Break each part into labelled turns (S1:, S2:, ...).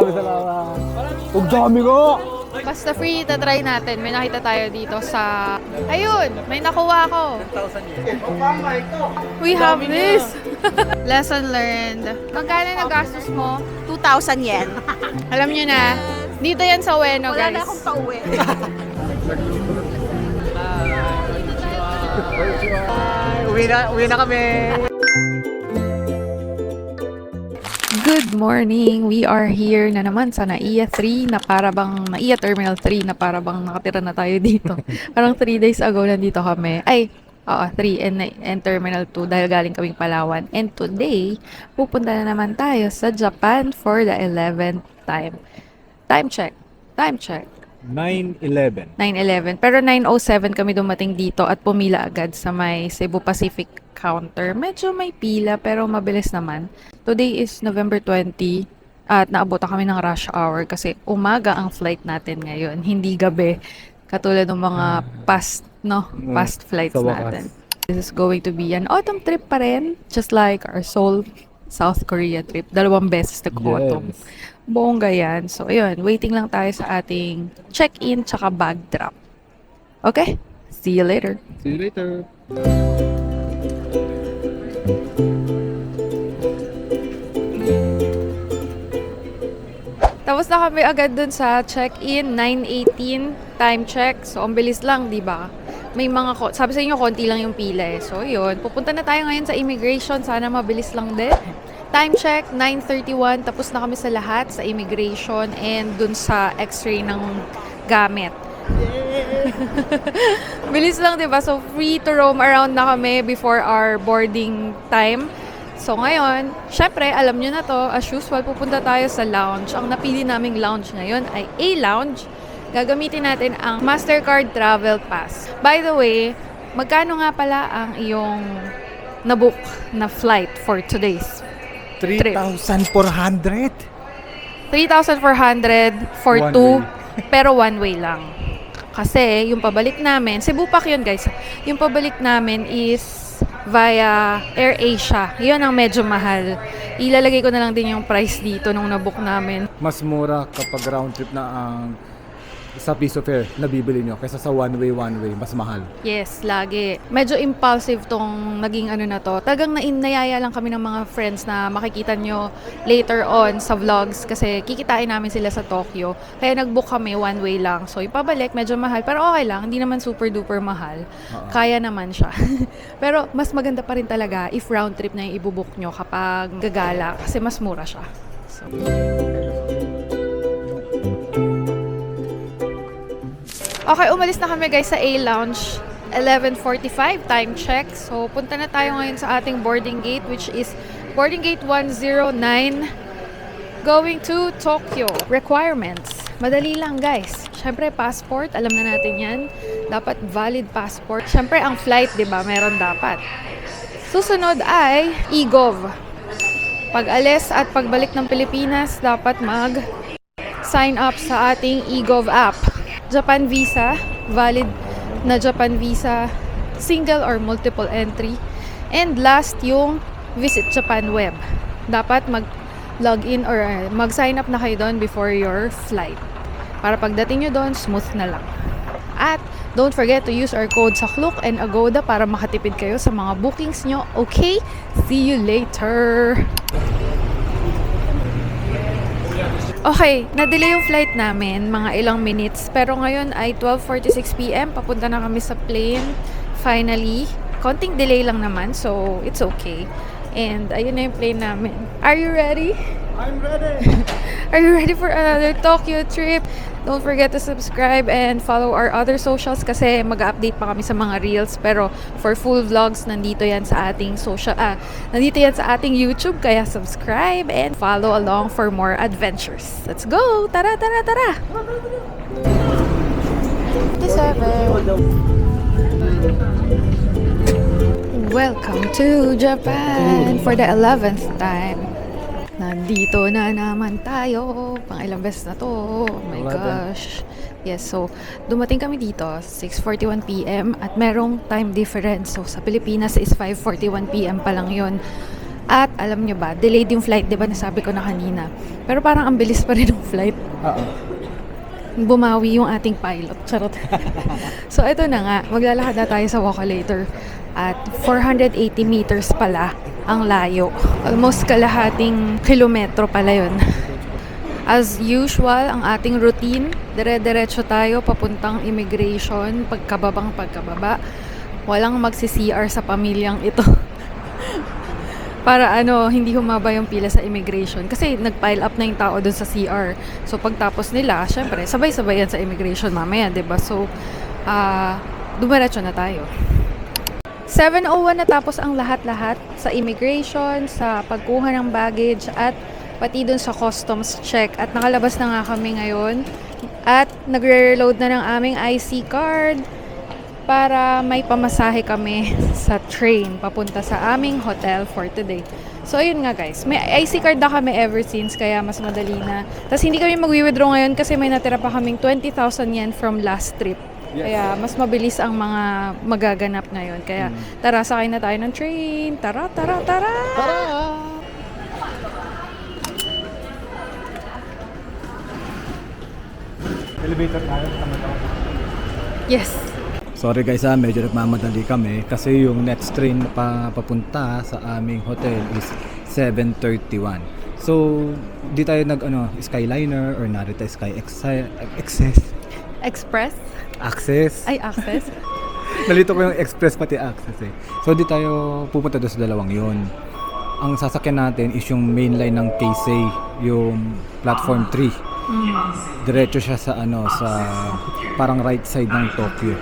S1: Salamat. Ang dami ko!
S2: Basta free, try natin. May nakita tayo dito sa... Ayun! May nakuha ako. We have this! Lesson learned. Magkano nagastos mo?
S3: 2,000 yen.
S2: Alam nyo na, dito yan sa Ueno,
S3: Wala
S2: guys.
S3: na akong pauwi.
S1: Uwi na kami!
S2: Good morning! We are here na naman sa NAIA 3 na parabang NAIA Terminal 3 na parabang nakatira na tayo dito. Parang 3 days ago nandito kami. Ay, oo, 3 and Terminal 2 dahil galing kaming Palawan. And today, pupunta na naman tayo sa Japan for the 11th time. Time check.
S1: 9:11.
S2: 9:11. Pero 9:07 kami dumating dito at pumila agad sa may Cebu Pacific counter. Medyo may pila pero mabilis naman. Today is November 20 at naabutan kami ng rush hour kasi umaga ang flight natin ngayon, hindi gabi. Katulad ng mga past flights
S1: sa wakas.
S2: natin. This is going to be an autumn trip pa rin, just like our Seoul, South Korea trip. 2 beses nag-autumn.
S1: Yes.
S2: Bongga yan. So, ayun. Waiting lang tayo sa ating check-in tsaka bag drop. Okay? See you later.
S1: See you later.
S2: Tapos na kami agad dun sa check-in, 9:18 time check. So, ang bilis lang, di ba? May mga, sabi sa inyo, konti lang yung pila eh. So, yun. Pupunta na tayo ngayon sa immigration. Sana mabilis lang din. Time check, 9:31. Tapos na kami sa lahat, sa immigration and dun sa x-ray ng gamit. Bilis lang, di ba? So, free to roam around na kami before our boarding time. So, ngayon, syempre, alam nyo na to, as usual, pupunta tayo sa lounge. Ang napili naming lounge ngayon ay A-Lounge. Gagamitin natin ang Mastercard Travel Pass. By the way, magkano nga pala ang iyong nabook na flight for today's trip?
S1: 3,400.
S2: 3,400 for
S1: One
S2: 2,
S1: way.
S2: pero one way lang. Kasi yung pabalik namin, Cebu Pac yun guys, yung pabalik namin is via AirAsia. Yun ang medyo mahal. Ilalagay ko na lang din yung price dito nung nabook namin.
S1: Mas mura kapag round trip na ang sa piece of fare na bibili nyo kaysa sa one way, mas mahal.
S2: Yes, lagi. Medyo impulsive tong naging ano na to. Talagang nayaya lang kami ng mga friends na makikita nyo later on sa vlogs kasi kikitain namin sila sa Tokyo. Kaya nag-book kami one way lang. So, ipabalik, medyo mahal. Pero okay lang, hindi naman super duper mahal. Kaya naman siya. Pero mas maganda pa rin talaga if round trip na yung ibubook nyo kapag gagala kasi mas mura siya. So, okay, umalis na kami guys sa A-Lounge. 11:45 time check. So, punta na tayo ngayon sa ating boarding gate which is boarding gate 109 going to Tokyo. Requirements. Madali lang guys. Siyempre, passport. Alam na natin yan. Dapat valid passport. Siyempre, ang flight, di ba? Meron dapat. Susunod ay e-gov. Pag-alis at pagbalik ng Pilipinas, dapat mag-sign up sa ating e-gov app. Japan visa, valid na Japan visa, single or multiple entry. And last, yung Visit Japan web. Dapat mag-login or mag-sign up na kayo doon before your flight. Para pagdating nyo doon, smooth na lang. At don't forget to use our code sa Klook and Agoda para makatipid kayo sa mga bookings nyo. Okay? See you later! Okay, na-delay yung flight namin, mga ilang minutes. Pero ngayon ay 12:46 p.m. Papunta na kami sa plane. Finally, konting delay lang naman, so it's okay. And ayun na yung plane namin. Are you ready?
S1: I'm ready!
S2: Are you ready for another Tokyo trip? Don't forget to subscribe and follow our other socials kasi mag-update pa kami sa mga reels. Pero for full vlogs, nandito yan sa ating nandito yan sa ating YouTube. Kaya subscribe and follow along for more adventures. Let's go! Tara, tara, tara! Welcome to Japan for the 11th time. Nandito na naman tayo. Pang ilang beses na to. Oh my gosh. Yes, so dumating kami dito 6:41 p.m. at merong time difference. So sa Pilipinas is 5:41 p.m. pa lang yun. At alam nyo ba, delayed yung flight, di ba nasabi ko na kanina. Pero parang ang bilis pa rin yung flight.
S1: Oo.
S2: Bumawi yung ating pilot. Charot. So, ito na nga. Maglalakad na tayo sa Walkalator. At 480 meters pala ang layo. Almost kalahating kilometro pala yun. As usual, ang ating routine, dire-diretso tayo papuntang immigration, pagkababa. Walang magsi-CR sa pamilyang ito. Para hindi humaba yung pila sa immigration. Kasi nag-pile up na yung tao dun sa CR. So, pagtapos nila, syempre, sabay-sabay yan sa immigration mamaya, diba? So, dumiretso na tayo. 7:01 natapos ang lahat-lahat sa immigration, sa pagkuha ng baggage, at pati dun sa customs check. At nakalabas na nga kami ngayon. At nagre-reload na ng aming IC card para may pamasahe kami sa train papunta sa aming hotel for today. So, ayun nga guys. May IC card na kami ever since, kaya mas madali na. Tapos hindi kami mag-withdraw ngayon kasi may natira pa kaming 20,000 yen from last trip.
S1: Yes.
S2: Kaya mas mabilis ang mga magaganap ngayon. Kaya tara, sakay na tayo ng train. Tara!
S1: Elevator tayo.
S2: Yes!
S1: Sorry guys, medyo nagmamadali kami kasi yung next train na papunta sa aming hotel is 7:31. So, di tayo Skyliner or Narita Sky Access.
S2: Ay, access?
S1: Nalito ko yung Express pati Access eh. So, di tayo pupunta doon sa dalawang yun. Ang sasakyan natin is yung main line ng Keisei, yung platform 3. Diretso siya sa sa parang right side ng Tokyo.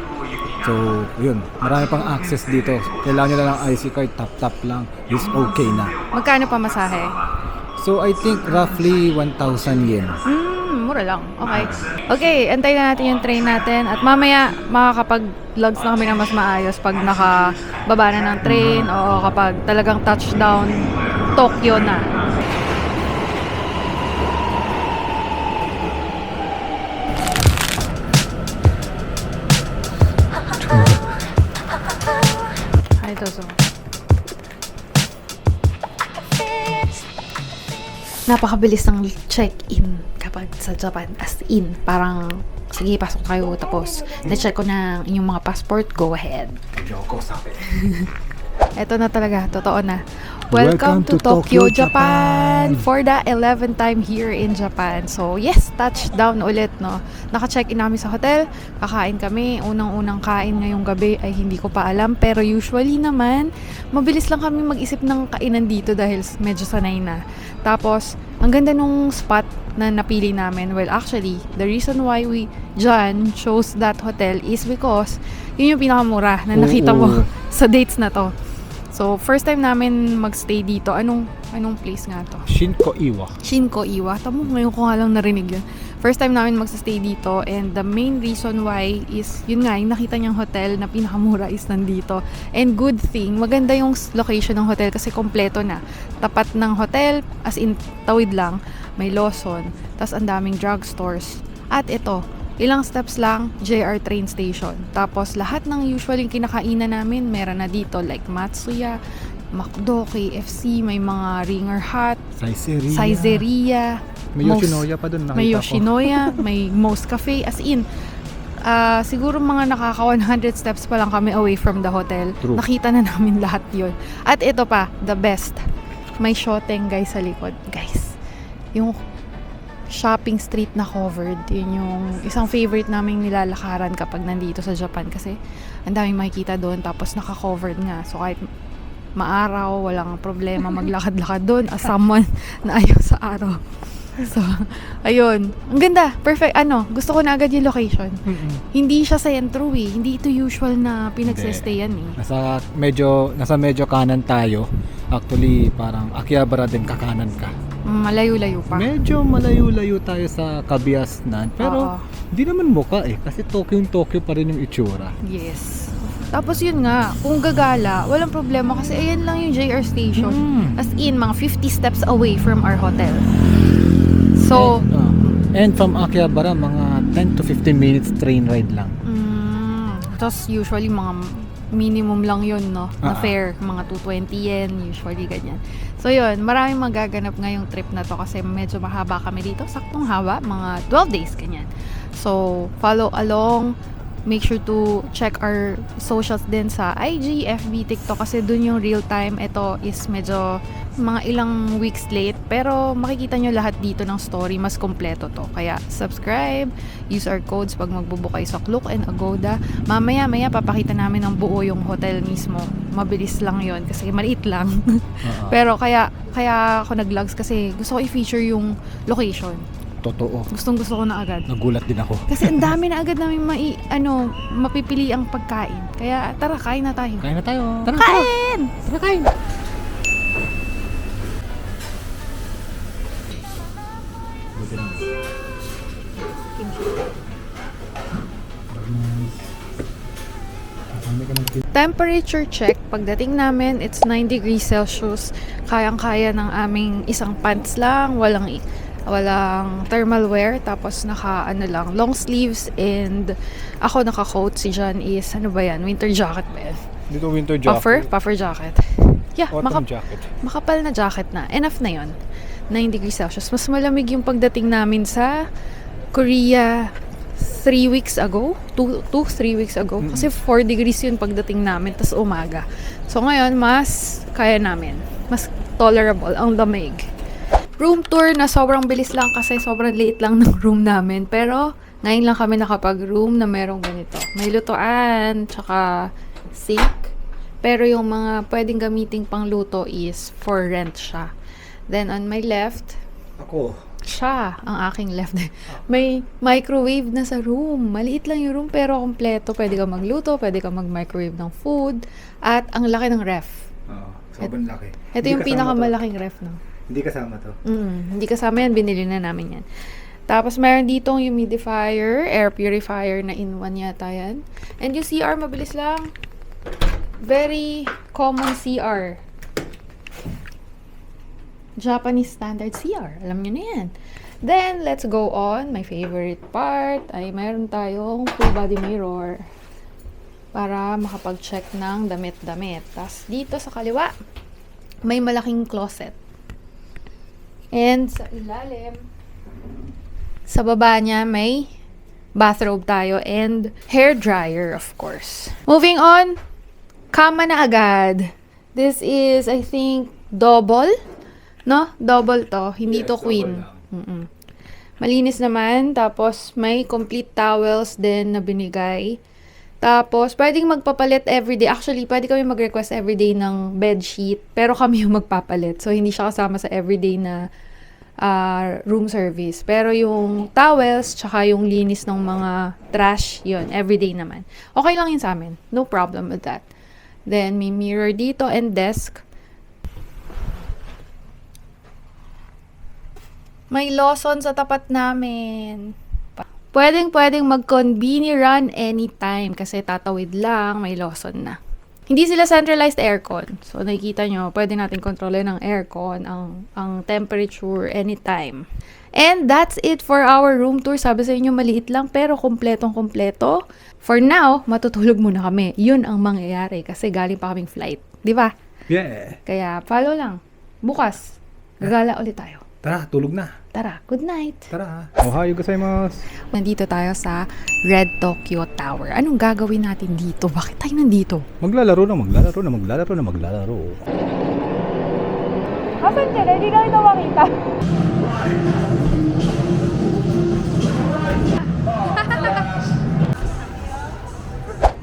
S1: So, yun. Marami pang access dito. Kailangan nyo lang ng IC card, tap lang. Is okay na.
S2: Magkano pa masahe?
S1: So, I think roughly 1,000 yen.
S2: Mura lang. Okay. Okay, antayin na natin yung train natin. At mamaya, makakapag-vlogs na kami na mas maayos pag nakababa na ng train o kapag talagang touchdown Tokyo na. Napakabilis ng check-in kapag sa Japan. As in, parang, sige, pasok kayo. Tapos, na-check ko na inyong mga passport. Go ahead. Eto na talaga. Totoo na. Welcome to Tokyo, Japan! For the 11th time here in Japan. So, yes, touchdown ulit, no? Naka-check-in namin sa hotel. Kakain kami. Unang-unang kain ngayong gabi ay hindi ko pa alam. Pero usually naman, mabilis lang kami mag-isip ng kainan dito dahil medyo sanay na. Tapos, ang ganda nung spot na napili namin. Well, actually, the reason why John chose that hotel is because yun yung pinakamura na nakita mo sa dates na to. So, first time namin magstay dito. Anong place nga to? Shinko Iwa. Tamo, ngayon ko nga lang narinig yun. First time namin magstay dito, and the main reason why is, yun nga, yung nakita niyang hotel na pinakamura is nandito. And good thing, maganda yung location ng hotel kasi kompleto na. Tapat ng hotel, as in, tawid lang, may Lawson, tas ang daming drugstores. At ito, ilang steps lang, JR train station. Tapos lahat ng usually kinakainan namin, meron na dito like Matsuya, McDo, KFC, may mga Ringer Hut, Saizeria,
S1: may Yoshinoya pa dun nakita ko.
S2: May Yoshinoya, may Most Cafe, as in, siguro mga nakaka 100 steps pa lang kami away from the hotel.
S1: True.
S2: Nakita na namin lahat yun. At ito pa, the best, may Shoteng guys sa likod. Guys, yung shopping street na covered. Yun yung isang favorite naming nilalakaran kapag nandito sa Japan kasi ang daming makikita doon tapos naka-covered nga. So kahit maaraw, walang problema maglakad-lakad doon as someone na ayaw sa araw. So, ayun. Ang ganda. Perfect. Gusto ko na agad yung location. Hindi siya sa sentro eh. Hindi ito usual na pinagsestayan eh.
S1: Nasa medyo kanan tayo. Actually, parang Akihabara din kakanan ka.
S2: Malayo-layo pa.
S1: Medyo malayo-layo tayo sa Kabiasnan. Pero, di naman mukha eh. Kasi Tokyo pa rin yung itsura.
S2: Yes. Tapos yun nga, kung gagala, walang problema kasi ayan lang yung JR station. As in, mga 50 steps away from our hotel. So,
S1: and from Akihabara, mga 10 to 15 minutes train ride lang.
S2: Tapos usually mga minimum lang yun, no? Na
S1: Ah.
S2: fare, mga 220 yen, usually ganyan. So yun, maraming magaganap ngayong trip na to kasi medyo mahaba kami dito. Saktong haba, mga 12 days, ganyan. So, follow along. Make sure to check our socials din sa IG, FB, TikTok kasi dun yung real time. Ito is medyo mga ilang weeks late pero makikita nyo lahat dito ng story. Mas kompleto to. Kaya subscribe, use our codes pag magbubook kayo sa Klook and Agoda. Mamaya papakita namin ng buo yung hotel mismo. Mabilis lang yon kasi maliit lang. Pero kaya ako nag-vlogs kasi gusto ko i-feature yung location.
S1: Totoo.
S2: Gustong-gusto ko na agad.
S1: Nagulat din ako.
S2: Kasi ang dami na agad namin mapipili ang pagkain. Kaya tara, kain na tayo.
S1: Kain na tayo. Tara,
S2: Kain!
S1: Tara, kain. Temperature check. Pagdating namin, it's 9 degrees Celsius. Kayang-kaya ng aming isang pants lang. Walang thermal wear. Tapos long sleeves. And ako naka-coat. Si John is, ano ba yan? Winter jacket ba yan? Dito winter jacket.
S2: Puffer jacket. Yeah,
S1: Autumn jacket.
S2: makapal na jacket na. Enough na yon. 9 degrees Celsius. Mas malamig yung pagdating namin sa Korea 3 weeks ago. 3 weeks ago. Kasi 4 degrees yun pagdating namin. Tas umaga. So ngayon, mas kaya namin. Mas tolerable ang lamig. Room tour na sobrang bilis lang kasi sobrang liit lang ng room namin. Pero ngayon lang kami nakapag-room na merong ganito. May lutuan, tsaka sink. Pero yung mga pwedeng gamiting pang luto is for rent siya. Then on my left, siya ang aking left. May microwave na sa room. Maliit lang yung room pero kompleto. Pwede ka magluto, pwede ka mag-microwave ng food. At ang laki ng ref.
S1: Oo, sobrang laki.
S2: Ito yung pinakamalaking ref, no?
S1: Hindi kasama to.
S2: Hindi kasama yan. Binili na namin yan. Tapos mayroon ditong humidifier, air purifier na in-one yata yan. And yung CR, mabilis lang. Very common CR. Japanese standard CR. Alam nyo na yan. Then, let's go on. My favorite part ay mayroon tayong full body mirror para makapag-check ng damit-damit. Tapos, dito sa kaliwa, may malaking closet. And sa ilalim, sa baba niya, may bathrobe tayo and hair dryer, of course. Moving on, kama na agad. This is, I think, double. No? Double to. Hindi to queen. Malinis naman. Tapos, may complete towels din na binigay. Tapos, pwedeng magpapalit everyday. Actually, pwede kami mag-request everyday ng bed sheet. Pero kami yung magpapalit. So, hindi siya kasama sa everyday na room service. Pero yung towels, tsaka yung linis ng mga trash, yun, everyday naman. Okay lang yun sa amin. No problem with that. Then, may mirror dito and desk. May Lawson sa tapat namin. Pwedeng mag-conveni run anytime kasi tatawid lang, may Lawson na. Hindi sila centralized aircon. So, nakikita nyo, pwede natin kontrolin ng aircon, ang temperature anytime. And that's it for our room tour. Sabi sa inyo, maliit lang pero kompletong-kompleto. For now, matutulog muna kami. Yun ang mangyayari kasi galing pa kaming flight. Di ba?
S1: Yeah.
S2: Kaya, follow lang. Bukas, gagala ulit tayo.
S1: Tara, tulog na.
S2: Tara, good night.
S1: Tara. Ohayo gozaimasu.
S2: Nandito tayo sa Red Tokyo Tower. Anong gagawin natin dito? Bakit tayo nandito?
S1: Maglalaro.
S2: Asan ka? Hindi lang ito makita.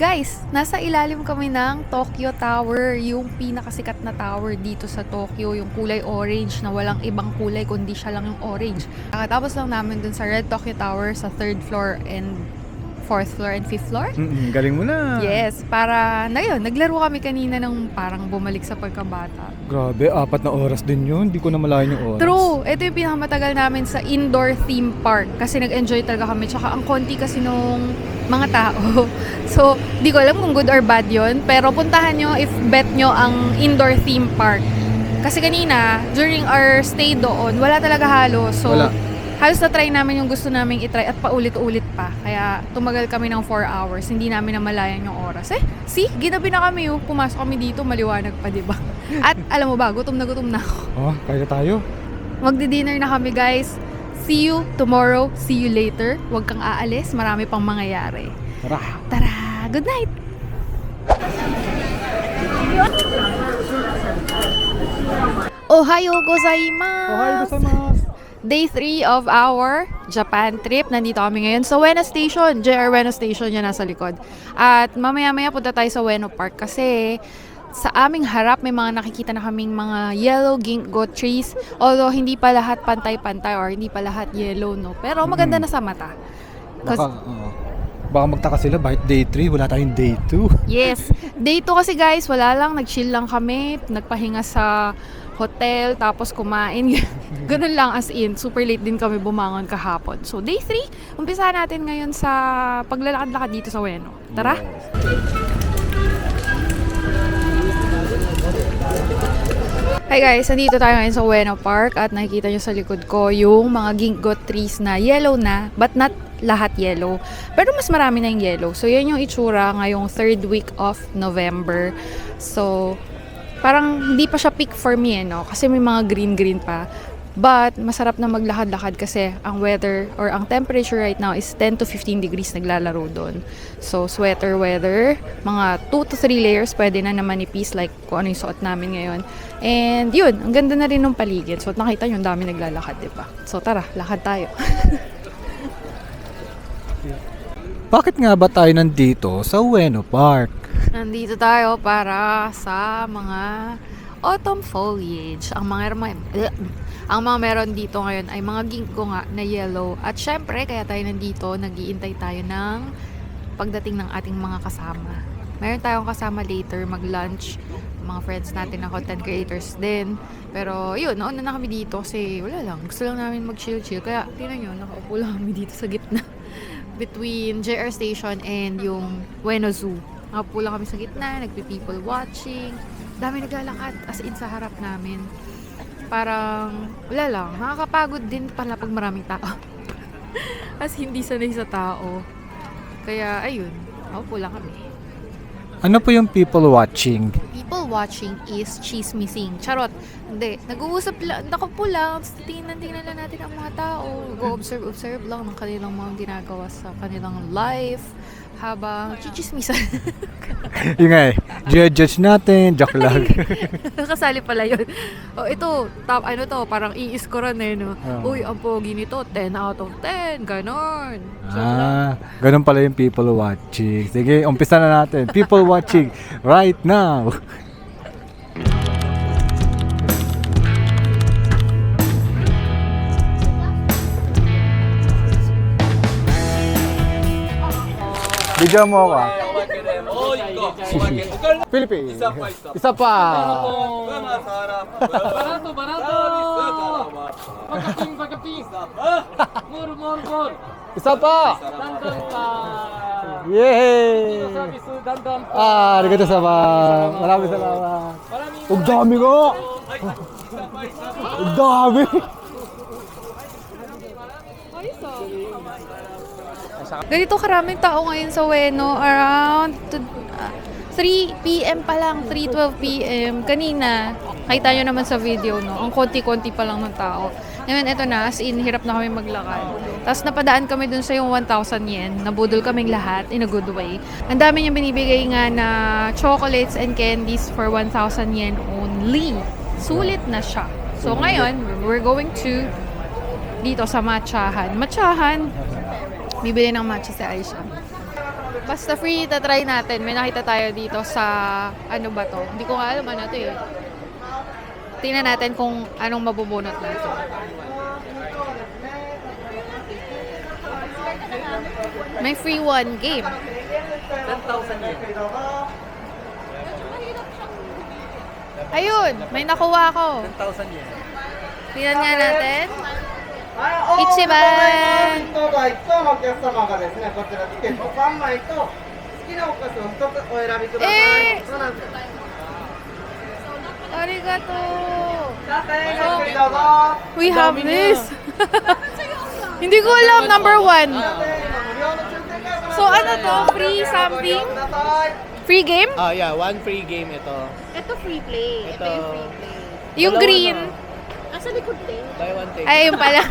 S2: Guys, nasa ilalim kami ng Tokyo Tower, yung pinakasikat na tower dito sa Tokyo, yung kulay orange na walang ibang kulay kundi siya lang yung orange. Nakatapos lang namin dun sa Red Tokyo Tower sa 3rd floor and 4th floor and 5th floor.
S1: Galing mo na.
S2: Yes, para na yun, naglaro kami kanina ng parang bumalik sa pagkabata.
S1: Grabe, 4 na oras din yun. Hindi ko na malayan yung oras.
S2: True, ito yung pinakamatagal namin sa indoor theme park kasi nag-enjoy talaga kami. Tsaka ang konti kasi nung mga tao. So, di ko alam kung good or bad yun. Pero puntahan nyo if bet nyo ang indoor theme park. Kasi kanina, during our stay doon, wala talaga halos. So,
S1: Wala.
S2: halos na-try namin yung gusto namin itry at paulit-ulit pa. Kaya tumagal kami ng 4 hours. Hindi namin namalayan yung oras. See? Ginabi na kami yung pumasok kami dito, maliwanag pa, di ba? At alam mo ba, gutom na ako.
S1: Oh, kaya tayo.
S2: Magdi-dinner na kami, guys. See you tomorrow. See you later. Huwag kang aalis. Marami pang mangyayari.
S1: Tara.
S2: Tara! Good night! Ohayo gozaimasu! Day 3 of our Japan trip. Nandito kami ngayon sa Ueno Station. JR Ueno Station yan nasa likod. At mamaya-maya punta tayo sa Ueno Park kasi sa aming harap may mga nakikita na kaming mga yellow ginkgo trees. Although hindi pa lahat pantay-pantay or hindi pa lahat yellow, no? Pero maganda na sa mata.
S1: Baka magtaka sila, bakit day 3, wala tayong day 2.
S2: Yes. Day 2 kasi guys, wala lang. Nag-chill lang kami. Nagpahinga sa hotel, tapos kumain. Ganun lang as in. Super late din kami bumangon kahapon. So day 3, umpisahan natin ngayon sa paglalakad-lakad dito sa Ueno. Tara! Hi guys, nandito tayo ngayon sa Ueno Park at nakikita nyo sa likod ko yung mga ginkgo trees na yellow na, but not lahat yellow. Pero mas marami na yung yellow. So yan yung itsura ngayong 3rd week of November. So parang hindi pa siya peak for me, no? Kasi may mga green-green pa. But masarap na maglakad-lakad kasi ang weather or ang temperature right now is 10 to 15 degrees naglalaro doon. So sweater weather, mga 2 to 3 layers pwede na naman manipis like kung ano yung suot namin ngayon. And yun, ang ganda na rin ng paligid. So nakita nyo, ang dami naglalakad, diba? So tara, lakad tayo.
S1: Bakit nga ba tayo nandito sa Ueno Park?
S2: Nandito tayo para sa mga autumn foliage. Ang mga meron dito ngayon ay mga ginkgo nga na yellow. At syempre, kaya tayo nandito, nag-iintay tayo ng pagdating ng ating mga kasama. Meron tayong kasama later, mag-lunch. Mga friends natin na content creators din. Pero yun, nauna na kami dito kasi wala lang. Gusto lang namin mag-chill-chill. Kaya, tingnan nyo, nakaupo lang kami dito sa gitna. Between JR Station and yung Ueno Zoo. Nakaupo lang kami sa gitna, nagpe-people watching. Dami naglalakad as in sa harap namin. Parang, wala lang, nakakapagod din pala pag maraming tao. As hindi sanay sa tao. Kaya, ayun, nakaupo lang kami.
S1: Ano po yung people watching?
S2: People watching is chismising. Charot. Hindi. Nag-uusap lang. Nakaupo lang. Tingnan lang natin ang mga tao. Go-observe lang ng kanilang mga ginagawa sa kanilang life. Habang chichismisan.
S1: Yung nga judge natin, joke lang.
S2: Kasali pala yun. Oh, ito, parang i-score eh, no? Uy, ang pogi nito, 10 out of 10, ganon.
S1: Ganun pala yung people watching. Sige, umpisa na natin. People watching right now. Bigyan mo ako. Philippines. Isa pa.
S3: Barato. Pagkaping. Mur.
S1: Isa pa.
S3: Dandan pa.
S1: Yay!
S3: Dandan pa.
S1: Arigato sama. Maraming salamat. Ang dami ko. Ang dami.
S2: Ganito karaming tao ngayon sa Ueno. Around 3 p.m. pa lang, 3:12 p.m. Kanina, nakita nyo naman sa video, no? Ang konti-konti pa lang ng tao. Ngayon, eto na, as in, hirap na kami maglakad. Tapos napadaan kami dun sa yung 1,000 yen. Nabudol kaming lahat in a good way. Ang dami niyang binibigay nga na chocolates and candies for 1,000 yen only. Sulit na siya. So ngayon, we're going to dito sa matchahan. Bibili ng matcha si Aisha. Basta free, tatry natin. May nakita tayo dito sa, ano ba to? Hindi ko nga alam ano to eh. Tingnan natin kung anong mabubunot natin. May free one game.
S3: 10,000 yen.
S2: Ayun, may nakuha ako.
S3: 10,000 yen.
S2: Tingnan nga natin.
S4: 一
S2: 一番
S4: 当該1のお客様がですね、こちらチケット3枚と好きなお菓子を1つお選びください。そうなんです。
S2: Arigato.
S4: さあ、ごゆっくりどうぞ。
S2: We have this. Hindi ko alam, number 1. So ano to? Free something? Free game?
S5: Yeah, one free game ito.
S6: Ito free play. Ito,
S5: Ito.
S6: yung free play.
S2: Yung
S5: Dalawa
S2: green.
S5: na.
S6: Asa likod din?
S5: Buy one take.
S2: Ay, yung pala.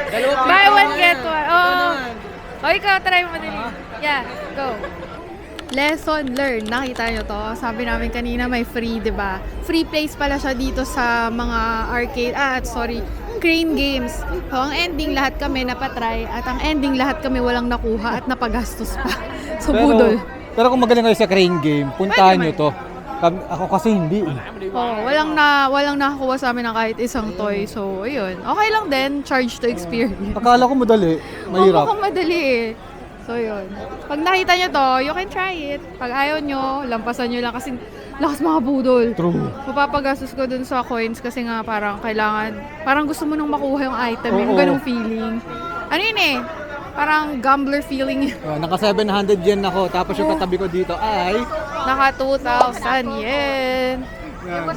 S5: Dalawa
S2: Buy one, get one. Oh. O, ikaw, try mo dali. Yeah, go. Lesson learned. Nakita nyo to? Sabi namin kanina may free, di ba? Free plays pala siya dito sa mga arcade. Crane games. So, ang ending lahat kami napatry at ang ending lahat kami walang nakuha at napagastos pa. So, budol.
S1: Pero kung magaling kayo sa crane game, puntahan nyo to. Ako kasi hindi.
S2: Oh, walang nakakuha sa amin ng kahit isang toy. So, ayun. Okay lang din. Charge to experience.
S1: Akala ko madali. Mahirap.
S2: Mukhang madali eh. So, yun. Pag nakita nyo to, you can try it. Pag ayaw nyo, lampasan nyo lang kasi lakas mga budol.
S1: True.
S2: Mapapagastos ko dun sa coins kasi nga parang parang gusto mo nang makuha yung item, yung
S1: Oo.
S2: ganung feeling. Ano yun eh? Parang gambler feeling.
S1: Naka 700 yen ako. Tapos yung katabi ko dito ay...
S2: Naka 2,000 yen.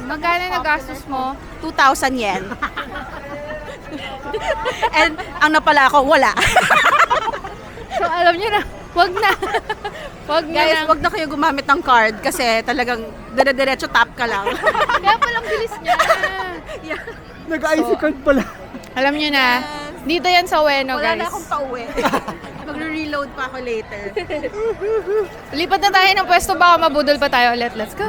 S2: Magkano nagastos mo?
S6: 2,000 yen. And ang napala ako, wala.
S2: So, alam nyo na, wag na. Wag na
S6: Guys,
S2: lang.
S6: wag na kayo gumamit ng card kasi talagang dire-diretso tap ka lang.
S2: Kaya palang bilis niya.
S1: Nag-IC card pala.
S2: Alam nyo na, dito yan sa Ueno,
S6: Wala
S2: guys.
S6: na akong pauwi. Magre-reload pa ako later.
S2: Lipat na tayo ng pwesto, baka mabudol pa tayo ulit. Let's go!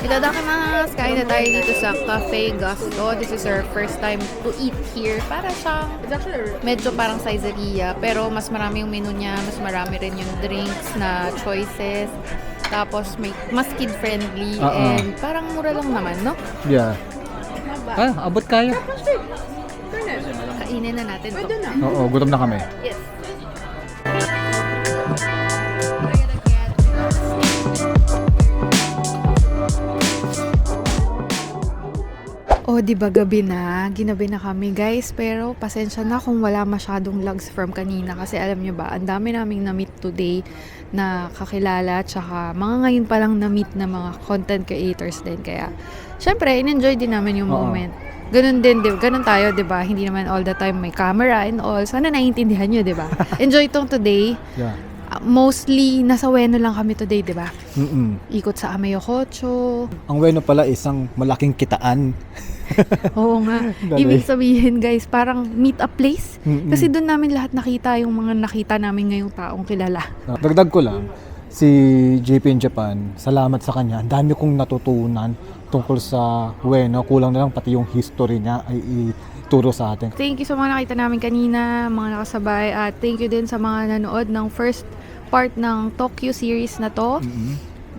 S2: Itadakimasu! Kain na tayo dito sa Cafe Gusto. This is our first time to eat here. Para siyang medyo parang Saizeria. Pero mas marami yung menu niya. Mas marami rin yung drinks na choices. Tapos mas kid-friendly. And parang mura lang naman, no?
S1: Yeah. Abot kaya.
S2: Kainin na natin to.
S1: Oo, gutom na kami.
S2: Yes. Oh, di ba gabi na? Ginabi na kami, guys. Pero pasensya na kung wala masyadong logs from kanina kasi alam nyo ba, ang dami naming na-meet today na kakilala tsaka mga ngayon pa lang na-meet na mga content creators din. Kaya, syempre, in-enjoy din namin yung
S1: Oo.
S2: moment. Ganun din, ganun tayo, di ba? Hindi naman all the time may camera and all. Sana naiintindihan nyo, di ba? Enjoy tong today.
S1: Yeah.
S2: Mostly, nasa Ueno lang kami today, di ba? Ikot sa Ameyokocho.
S1: Ang Ueno pala isang malaking kitaan.
S2: Oo nga.
S1: Dali.
S2: Ibig sabihin, guys, parang meet a place. Kasi doon namin lahat nakita yung mga nakita namin ngayong taong kilala.
S1: Dagdag ko lang, si JP in Japan, salamat sa kanya. Ang dami kong natutunan tungkol sa Ueno. Kulang na lang pati yung history niya ay ituro sa atin.
S2: Thank you sa mga nakita namin kanina, mga nakasabay. At thank you din sa mga nanood ng first part ng Tokyo series na to.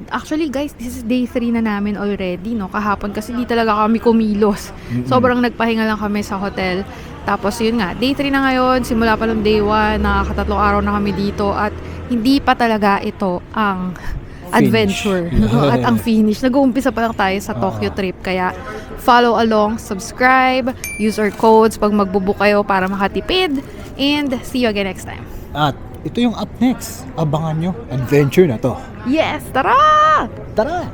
S2: Actually, guys, this is day 3 na namin already, no? Kahapon kasi di talaga kami kumilos. Sobrang nagpahinga lang kami sa hotel. Tapos yun nga, day 3 na ngayon, simula pa ng day 1, nakakatatlong araw na kami dito at hindi pa talaga ito ang adventure. At ang finish. Nag-uumpisa pa lang tayo sa Tokyo trip. Kaya follow along, subscribe, use our codes pag magbubook kayo para makatipid. And see you again next time.
S1: At ito yung up next. Abangan nyo, adventure na to.
S2: Yes, tara!
S1: Tara!